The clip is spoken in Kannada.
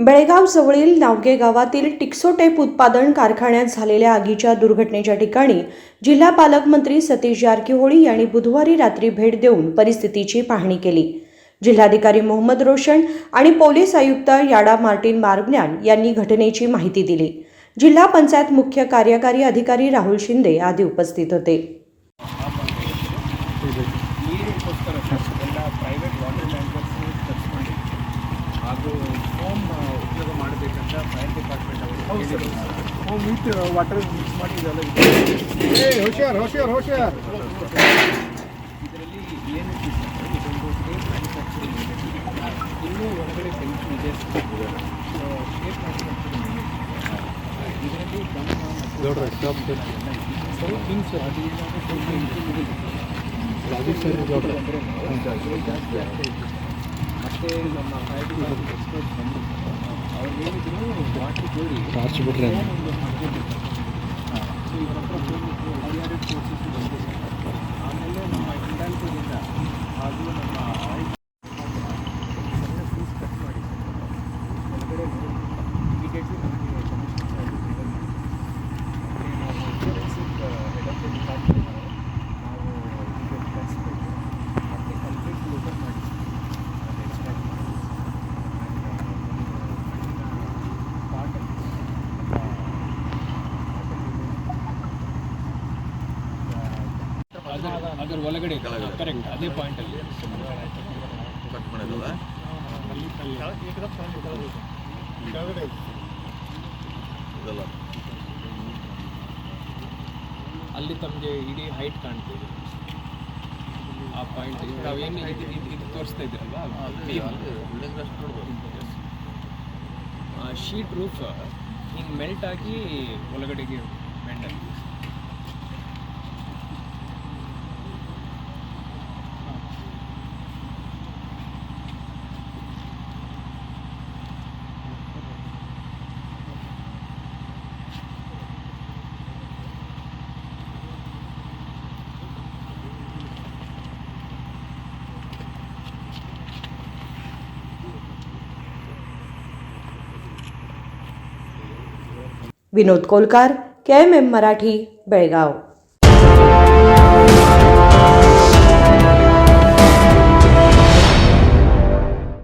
बेळगाव जवळील नावगे गावातील टिक्सो टेप उत्पादन कारखान्यात झालेल्या आगीच्या दुर्घटनेच्या ठिकाणी जिल्हा पालकमंत्री सतीश जारकीहोळी यांनी बुधवारी रात्री भेट देऊन परिस्थितीची पाहणी केली। जिल्हाधिकारी मोहम्मद रोशन आणि पोलीस आयुक्त याडा मार्टिन मार्गन्यान यांनी घटनेची माहिती दिली। जिल्हा पंचायत मुख्य कार्यकारी अधिकारी राहुल शिंदे आदी उपस्थित होते। ಹಾಗೂ ಹೋಮ್ ಉಪಯೋಗ ಮಾಡಬೇಕಂತ ಫೈರ್ ಡಿಪಾರ್ಟ್ಮೆಂಟ್ ಅವರು ವಿತ್ ವಾಟರ್ ಮಿಕ್ಸ್ ಮಾಡಿ ಇದೆಲ್ಲ ಇದರಲ್ಲಿ ಏನಿದೆ ಇದೊಂದು ಸ್ಟೇಟ್ ಮ್ಯಾನುಫ್ಯಾಕ್ಚರಿಂಗ್ ಯೂನಿಟ್ ಇನ್ನೂ ಹೊರಗಡೆ ಟೆನ್ಷನ್ ಇದೆ। ಸ್ಟೇಟ್ ಮ್ಯಾನುಫ್ಯಾಕ್ಚರಿಂಗ್ ಯೂನಿಟ್ ಇದರಲ್ಲಿ ಜಾಸ್ತಿ ಆಗ್ತಾ ಇತ್ತು। ಮತ್ತು ನಮ್ಮ ಫೈರ್ ಡಿಪಾರ್ಟ್ಮೆಂಟ್ ಎಕ್ಸ್ಪರ್ಟ್ಸ್ ಬಂದು ಅವ್ರು ಹೇಳಿದ್ರು ವಾಟರ್ ಜೋಡಿ ಟಾರ್ಚ್ ಬಿಟ್ರೆ ಒಂದು ಮಾಡಬೇಕು। ಸೊ ಇವರ ಹತ್ರ ಹೋಗಿತ್ತು, ಹರಿಯಾಣ ಫೋರ್ಸಸ್ ಬಂದಿದೆ। ಆಮೇಲೆ ನಮ್ಮ ಇಂಡಾಲ್ಕೋದಿಂದ ಹಾಗೂ ನಮ್ಮ ಆಯಿಲ್ ಸಣ್ಣ ಫೀಸ್ ಕಟ್ ಮಾಡಿ ಒಳಗಡೆ ಇಮಿಡಿಯೇಟ್ಲಿ ನಮಗೆ ಕಮಿಷನ್ ಆಗಿದ್ದೀವಿ। ನಾವು forensic head of the department ನಾವು ಇದಕ್ಕೆ ಕಳಿಸ್ಬೇಕು ಮತ್ತು ಕಂಪ್ಲೀಟ್ ಓಪನ್ ಮಾಡಿ ಅದರ ಒಳಗಡೆ ಕರೆಕ್ಟ್ ಅದೇ ಪಾಯಿಂಟಲ್ಲಿ ಕಟ್ ಮಾಡೋದಲ್ಲ ಅಲ್ಲಿ ತಮಗೆ ಇಡೀ ಹೈಟ್ ಕಾಣ್ತಿದೆ ಆ ಪಾಯಿಂಟ್। ನಾವೇನು ಇದು ತೋರಿಸ್ತಾ ಇದ್ದೀರಲ್ವಾ, ಶೀಟ್ ರೂಫ್ ಹಿಂಗೆ ಮೆಲ್ಟ್ ಆಗಿ ಒಳಗಡೆಗೆ ಬೆಂಡ್ ಆಗಿದೆ। विनोद कोलकार, KMM मराठी, बेळगाव।